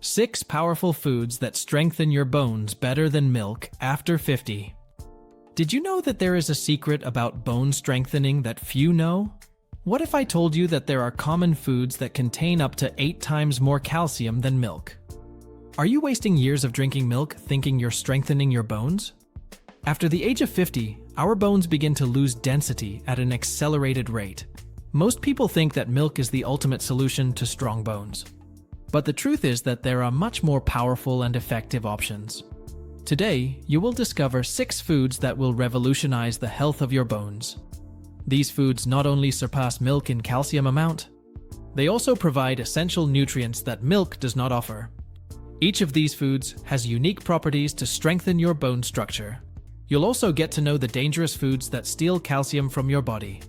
6 powerful foods that strengthen your bones better than milk after 50. Did you know that there is a secret about bone strengthening that few know? What if I told you that there are common foods that contain up to 8 times more calcium than milk? Are you wasting years of drinking milk thinking you're strengthening your bones? After the age of 50, our bones begin to lose density at an accelerated rate. Most people think that milk is the ultimate solution to strong bones. But the truth is that there are much more powerful and effective options. Today, you will discover 6 foods that will revolutionize the health of your bones. These foods not only surpass milk in calcium amount, they also provide essential nutrients that milk does not offer. Each of these foods has unique properties to strengthen your bone structure. You'll also get to know the dangerous foods that steal calcium from your body.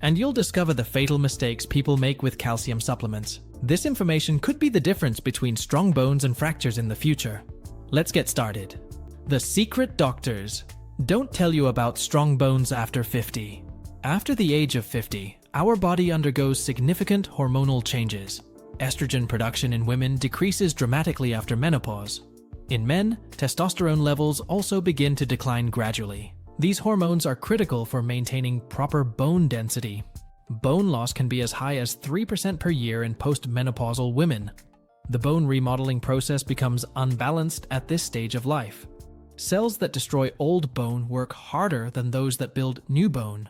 And you'll discover the fatal mistakes people make with calcium supplements. This information could be the difference between strong bones and fractures in the future. Let's get started. The secret doctors don't tell you about strong bones after 50. After the age of 50, our body undergoes significant hormonal changes. Estrogen production in women decreases dramatically after menopause. In men, testosterone levels also begin to decline gradually. These hormones are critical for maintaining proper bone density. Bone loss can be as high as 3% per year in postmenopausal women. The bone remodeling process becomes unbalanced at this stage of life. Cells that destroy old bone work harder than those that build new bone.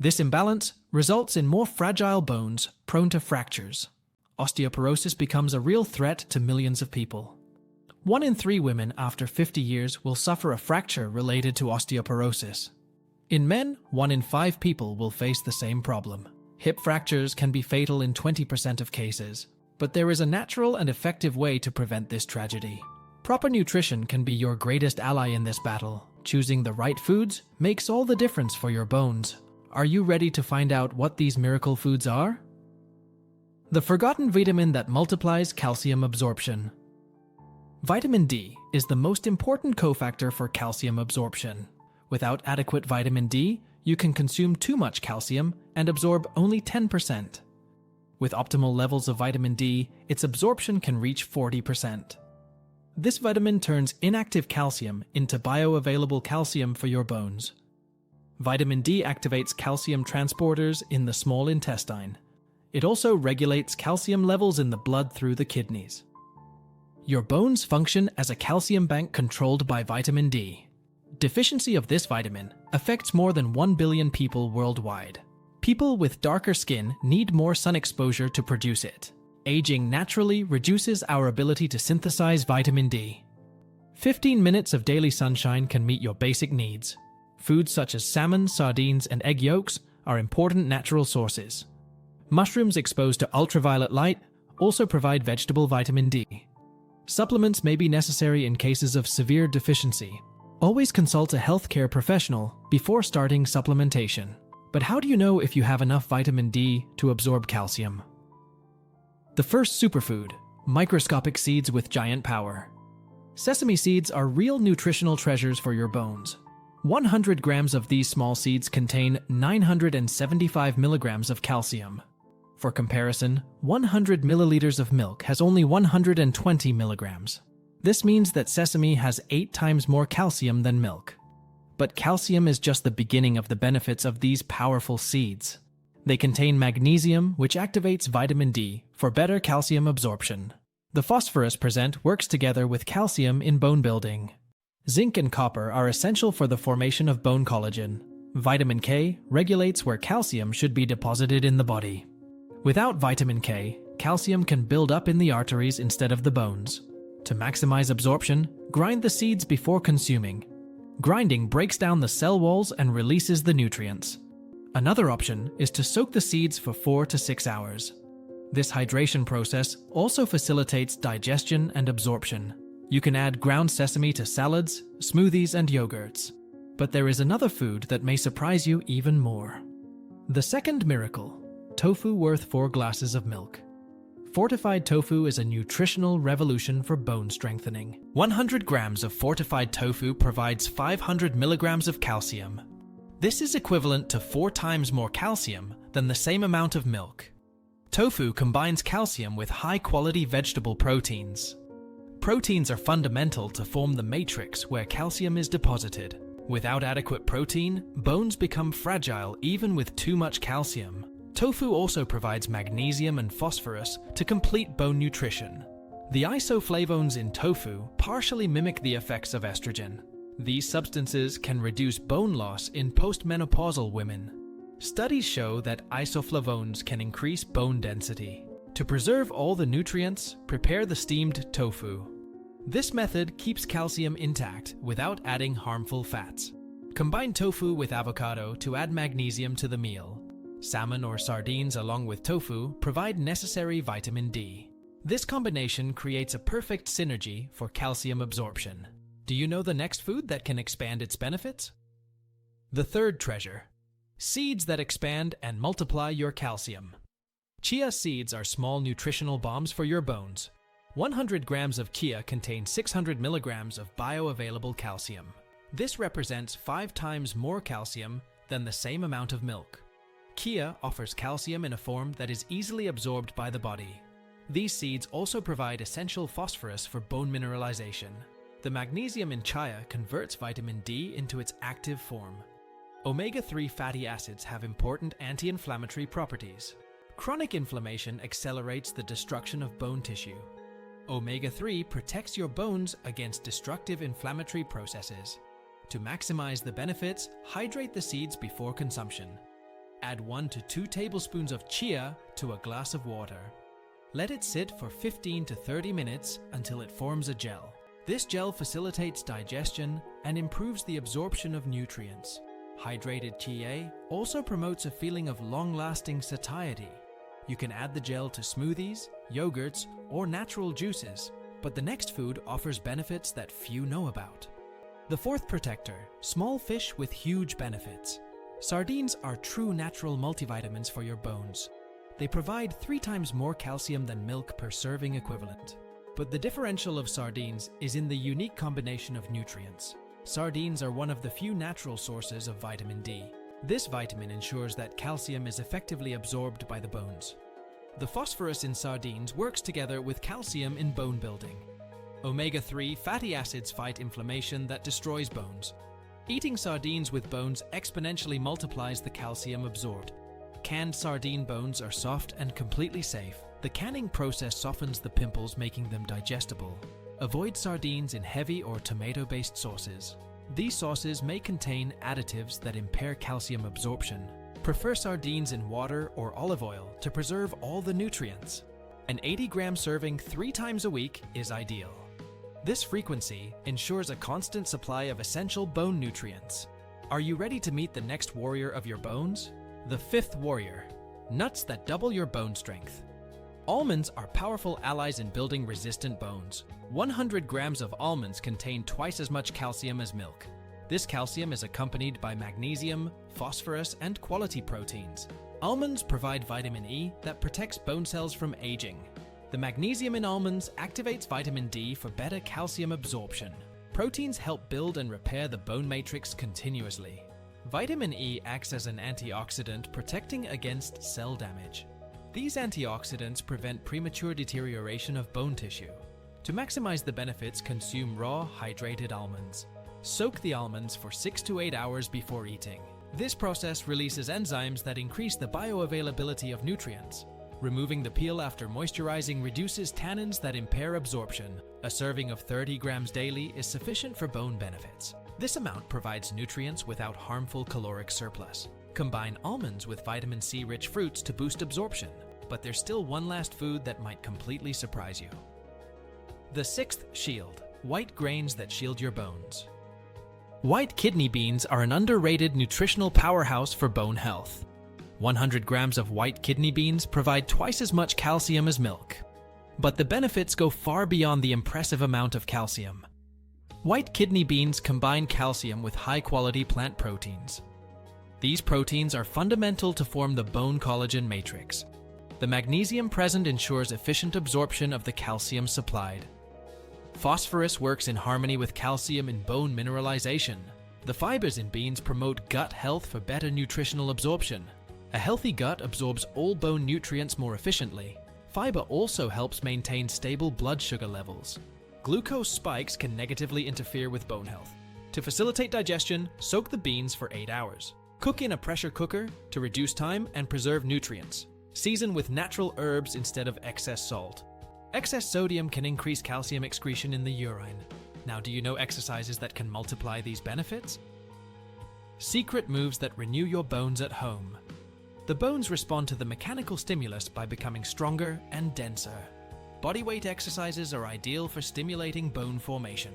This imbalance results in more fragile bones prone to fractures. Osteoporosis becomes a real threat to millions of people. 1 in 3 women after 50 years will suffer a fracture related to osteoporosis. In men, 1 in 5 people will face the same problem. Hip fractures can be fatal in 20% of cases, but there is a natural and effective way to prevent this tragedy. Proper nutrition can be your greatest ally in this battle. Choosing the right foods makes all the difference for your bones. Are you ready to find out what these miracle foods are? The forgotten vitamin that multiplies calcium absorption. Vitamin D is the most important cofactor for calcium absorption. Without adequate vitamin D, you can consume too much calcium and absorb only 10%. With optimal levels of vitamin D, its absorption can reach 40%. This vitamin turns inactive calcium into bioavailable calcium for your bones. Vitamin D activates calcium transporters in the small intestine. It also regulates calcium levels in the blood through the kidneys. Your bones function as a calcium bank controlled by vitamin D. Deficiency of this vitamin affects more than 1 billion people worldwide. People with darker skin need more sun exposure to produce it. Aging naturally reduces our ability to synthesize vitamin D. 15 minutes of daily sunshine can meet your basic needs. Foods such as salmon, sardines, and egg yolks are important natural sources. Mushrooms exposed to ultraviolet light also provide vegetable vitamin D. Supplements may be necessary in cases of severe deficiency. Always consult a healthcare professional before starting supplementation. But how do you know if you have enough vitamin D to absorb calcium? The first superfood, microscopic seeds with giant power. Sesame seeds are real nutritional treasures for your bones. 100 grams of these small seeds contain 975 milligrams of calcium. For comparison, 100 milliliters of milk has only 120 milligrams. This means that sesame has 8 times more calcium than milk. But calcium is just the beginning of the benefits of these powerful seeds. They contain magnesium, which activates vitamin D for better calcium absorption. The phosphorus present works together with calcium in bone building. Zinc and copper are essential for the formation of bone collagen. Vitamin K regulates where calcium should be deposited in the body. Without vitamin K, calcium can build up in the arteries instead of the bones. To maximize absorption, grind the seeds before consuming. Grinding breaks down the cell walls and releases the nutrients. Another option is to soak the seeds for 4 to 6 hours. This hydration process also facilitates digestion and absorption. You can add ground sesame to salads, smoothies, and yogurts. But there is another food that may surprise you even more. The second miracle, tofu worth 4 glasses of milk. Fortified tofu is a nutritional revolution for bone strengthening. 100 grams of fortified tofu provides 500 milligrams of calcium. This is equivalent to 4 times more calcium than the same amount of milk. Tofu combines calcium with high-quality vegetable proteins. Proteins are fundamental to form the matrix where calcium is deposited. Without adequate protein, bones become fragile even with too much calcium. Tofu also provides magnesium and phosphorus to complete bone nutrition. The isoflavones in tofu partially mimic the effects of estrogen. These substances can reduce bone loss in postmenopausal women. Studies show that isoflavones can increase bone density. To preserve all the nutrients, prepare the steamed tofu. This method keeps calcium intact without adding harmful fats. Combine tofu with avocado to add magnesium to the meal. Salmon or sardines along with tofu provide necessary vitamin D. This combination creates a perfect synergy for calcium absorption. Do you know the next food that can expand its benefits? The third treasure: seeds that expand and multiply your calcium. Chia seeds are small nutritional bombs for your bones. 100 grams of chia contain 600 milligrams of bioavailable calcium. This represents 5 times more calcium than the same amount of milk. Chia offers calcium in a form that is easily absorbed by the body. These seeds also provide essential phosphorus for bone mineralization. The magnesium in chia converts vitamin D into its active form. Omega-3 fatty acids have important anti-inflammatory properties. Chronic inflammation accelerates the destruction of bone tissue. Omega-3 protects your bones against destructive inflammatory processes. To maximize the benefits, hydrate the seeds before consumption. Add 1 to 2 tablespoons of chia to a glass of water. Let it sit for 15 to 30 minutes until it forms a gel. This gel facilitates digestion and improves the absorption of nutrients. Hydrated chia also promotes a feeling of long-lasting satiety. You can add the gel to smoothies, yogurts, or natural juices, but the next food offers benefits that few know about. The fourth protector: small fish with huge benefits. Sardines are true natural multivitamins for your bones. They provide 3 times more calcium than milk per serving equivalent. But the differential of sardines is in the unique combination of nutrients. Sardines are one of the few natural sources of vitamin D. This vitamin ensures that calcium is effectively absorbed by the bones. The phosphorus in sardines works together with calcium in bone building. Omega-3 fatty acids fight inflammation that destroys bones. Eating sardines with bones exponentially multiplies the calcium absorbed. Canned sardine bones are soft and completely safe. The canning process softens the pimples, making them digestible. Avoid sardines in heavy or tomato-based sauces. These sauces may contain additives that impair calcium absorption. Prefer sardines in water or olive oil to preserve all the nutrients. An 80-gram serving 3 times a week is ideal. This frequency ensures a constant supply of essential bone nutrients. Are you ready to meet the next warrior of your bones? The fifth warrior: nuts that double your bone strength. Almonds are powerful allies in building resistant bones. 100 grams of almonds contain twice as much calcium as milk. This calcium is accompanied by magnesium, phosphorus, and quality proteins. Almonds provide vitamin E that protects bone cells from aging. The magnesium in almonds activates vitamin D for better calcium absorption. Proteins help build and repair the bone matrix continuously. Vitamin E acts as an antioxidant, protecting against cell damage. These antioxidants prevent premature deterioration of bone tissue. To maximize the benefits, consume raw, hydrated almonds. Soak the almonds for 6 to 8 hours before eating. This process releases enzymes that increase the bioavailability of nutrients. Removing the peel after moisturizing reduces tannins that impair absorption. A serving of 30 grams daily is sufficient for bone benefits. This amount provides nutrients without harmful caloric surplus. Combine almonds with vitamin C-rich fruits to boost absorption, but there's still one last food that might completely surprise you. The sixth shield: white grains that shield your bones. White kidney beans are an underrated nutritional powerhouse for bone health. 100 grams of white kidney beans provide twice as much calcium as milk. But the benefits go far beyond the impressive amount of calcium. White kidney beans combine calcium with high-quality plant proteins. These proteins are fundamental to form the bone collagen matrix. The magnesium present ensures efficient absorption of the calcium supplied. Phosphorus works in harmony with calcium in bone mineralization. The fibers in beans promote gut health for better nutritional absorption. A healthy gut absorbs all bone nutrients more efficiently. Fiber also helps maintain stable blood sugar levels. glucose spikes can negatively interfere with bone health. To facilitate digestion, soak the beans for 8 hours. Cook in a pressure cooker to reduce time and preserve nutrients. Season with natural herbs instead of excess salt. Excess sodium can increase calcium excretion in the urine. Now, do you know exercises that can multiply these benefits? Secret moves that renew your bones at home. The bones respond to the mechanical stimulus by becoming stronger and denser. Bodyweight exercises are ideal for stimulating bone formation.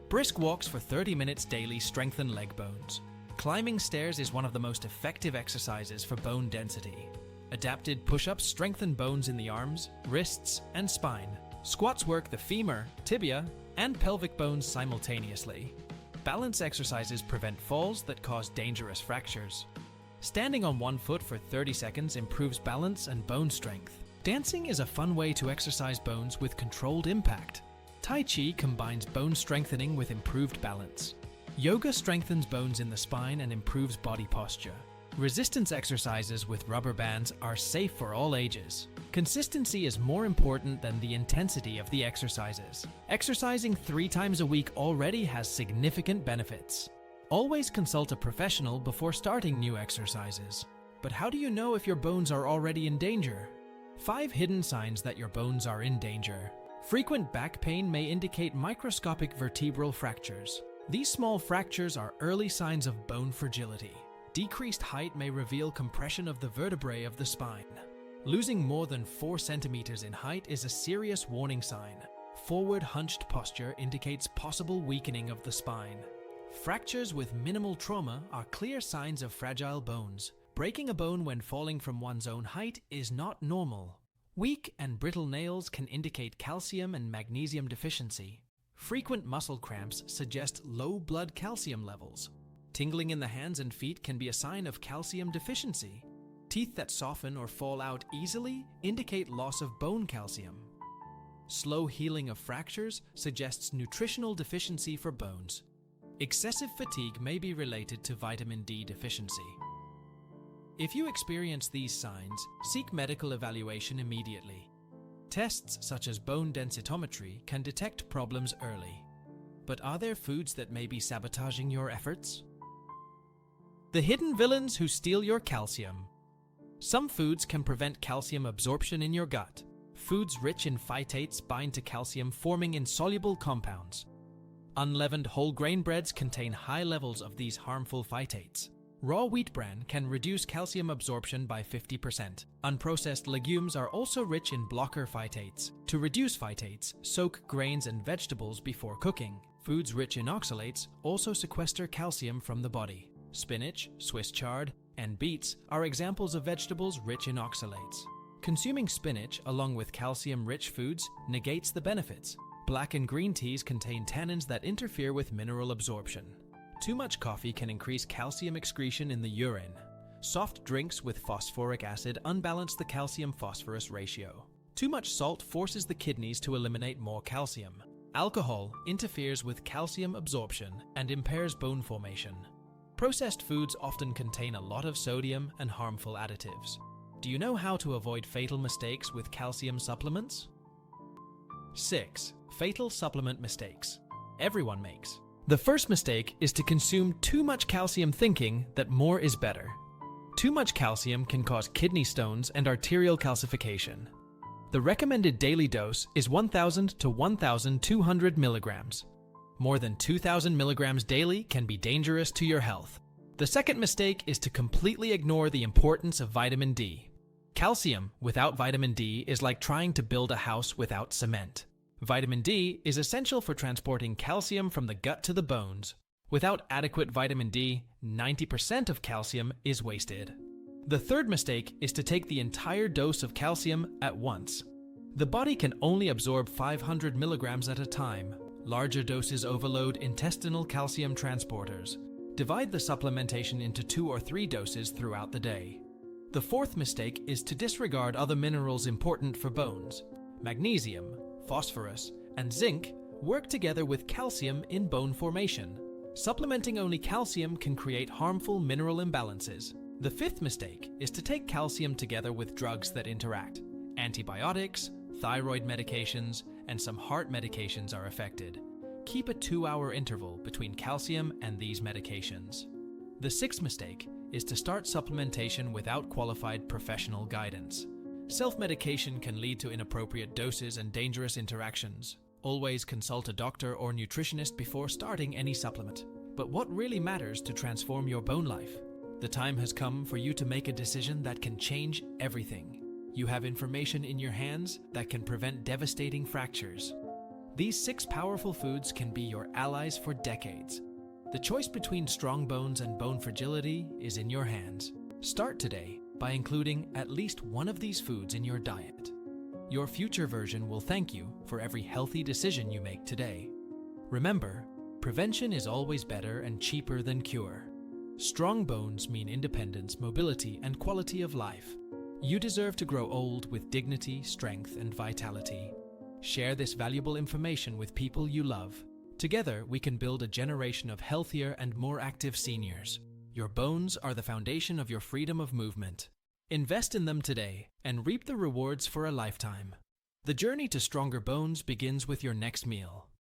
Brisk walks for 30 minutes daily strengthen leg bones. Climbing stairs is one of the most effective exercises for bone density. Adapted push-ups strengthen bones in the arms, wrists, and spine. Squats work the femur, tibia, and pelvic bones simultaneously. Balance exercises prevent falls that cause dangerous fractures. Standing on one foot for 30 seconds improves balance and bone strength. Dancing is a fun way to exercise bones with controlled impact. Tai Chi combines bone strengthening with improved balance. Yoga strengthens bones in the spine and improves body posture. Resistance exercises with rubber bands are safe for all ages. Consistency is more important than the intensity of the exercises. Exercising 3 times a week already has significant benefits. Always consult a professional before starting new exercises. But how do you know if your bones are already in danger? 5 hidden signs that your bones are in danger. Frequent back pain may indicate microscopic vertebral fractures. These small fractures are early signs of bone fragility. Decreased height may reveal compression of the vertebrae of the spine. Losing more than 4 centimeters in height is a serious warning sign. Forward hunched posture indicates possible weakening of the spine. Fractures with minimal trauma are clear signs of fragile bones. Breaking a bone when falling from one's own height is not normal. Weak and brittle nails can indicate calcium and magnesium deficiency. Frequent muscle cramps suggest low blood calcium levels. Tingling in the hands and feet can be a sign of calcium deficiency. Teeth that soften or fall out easily indicate loss of bone calcium. Slow healing of fractures suggests nutritional deficiency for bones. Excessive fatigue may be related to vitamin D deficiency. If you experience these signs, seek medical evaluation immediately. Tests such as bone densitometry can detect problems early. But are there foods that may be sabotaging your efforts? The hidden villains who steal your calcium. Some foods can prevent calcium absorption in your gut. Foods rich in phytates bind to calcium, forming insoluble compounds. Unleavened whole grain breads contain high levels of these harmful phytates. Raw wheat bran can reduce calcium absorption by 50%. Unprocessed legumes are also rich in blocker phytates. To reduce phytates, soak grains and vegetables before cooking. Foods rich in oxalates also sequester calcium from the body. Spinach, Swiss chard, and beets are examples of vegetables rich in oxalates. Consuming spinach along with calcium-rich foods negates the benefits. Black and green teas contain tannins that interfere with mineral absorption. Too much coffee can increase calcium excretion in the urine. Soft drinks with phosphoric acid unbalance the calcium-phosphorus ratio. Too much salt forces the kidneys to eliminate more calcium. Alcohol interferes with calcium absorption and impairs bone formation. Processed foods often contain a lot of sodium and harmful additives. Do you know how to avoid fatal mistakes with calcium supplements? 6. Fatal supplement mistakes everyone makes. The first mistake is to consume too much calcium thinking that more is better. Too much calcium can cause kidney stones and arterial calcification. The recommended daily dose is 1,000 to 1,200 milligrams. More than 2,000 milligrams daily can be dangerous to your health. The second mistake is to completely ignore the importance of vitamin D. Calcium without vitamin D is like trying to build a house without cement. Vitamin D is essential for transporting calcium from the gut to the bones. Without adequate vitamin D, 90% of calcium is wasted. The third mistake is to take the entire dose of calcium at once. The body can only absorb 500 milligrams at a time. Larger doses overload intestinal calcium transporters. Divide the supplementation into 2 or 3 doses throughout the day. The fourth mistake is to disregard other minerals important for bones. Magnesium, phosphorus, and zinc work together with calcium in bone formation. Supplementing only calcium can create harmful mineral imbalances. The fifth mistake is to take calcium together with drugs that interact. Antibiotics, thyroid medications, and some heart medications are affected. Keep a 2-hour interval between calcium and these medications. The sixth mistake is to start supplementation without qualified professional guidance. Self-medication can lead to inappropriate doses and dangerous interactions. Always consult a doctor or nutritionist before starting any supplement. But what really matters to transform your bone life? The time has come for you to make a decision that can change everything. You have information in your hands that can prevent devastating fractures. These 6 powerful foods can be your allies for decades. The choice between strong bones and bone fragility is in your hands. Start today by including at least one of these foods in your diet. Your future version will thank you for every healthy decision you make today. Remember, prevention is always better and cheaper than cure. Strong bones mean independence, mobility, and quality of life. You deserve to grow old with dignity, strength, and vitality. Share this valuable information with people you love. Together, we can build a generation of healthier and more active seniors. Your bones are the foundation of your freedom of movement. Invest in them today and reap the rewards for a lifetime. The journey to stronger bones begins with your next meal.